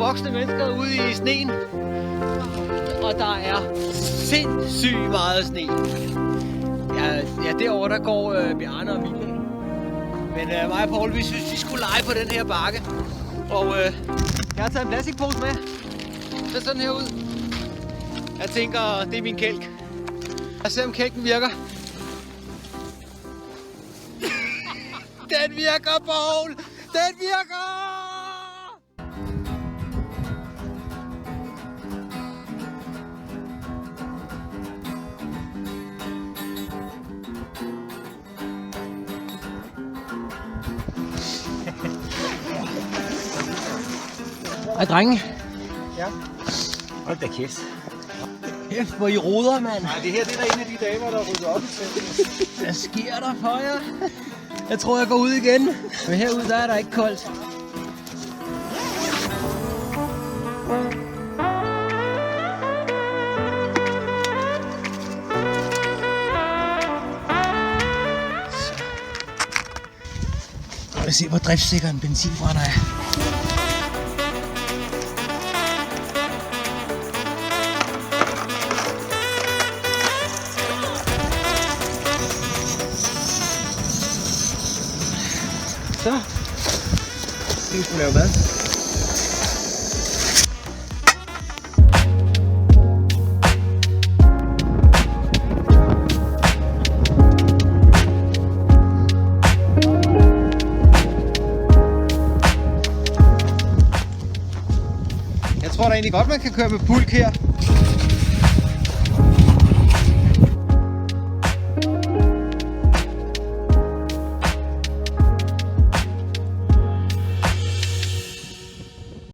voksne mennesker ude i sneen. Og der er sindssygt meget sne. Ja, derovre der går Bjarne og Mille. Men mig og Paul, vi synes, vi skulle lege på den her bakke. Og jeg har taget en plastikpose med. Det ser sådan her ud. Jeg tænker, det er min kælk. Jeg ser, om kælken virker. Den virker, Paul! Den virker! Hej, drenge. Ja. Hold da kæft. Kæft, hvor I roder, mand. Nej, det her det er da en af de damer, der rydder op i teltet. Hvad sker der for jer? Jeg tror, jeg går ud igen. Men herude, der er der ikke koldt. Lad os se, hvor driftssikker en benzinbrænder er. Så. Vi skulle lave mad. Jeg tror da egentlig godt, man kan køre med pulk her.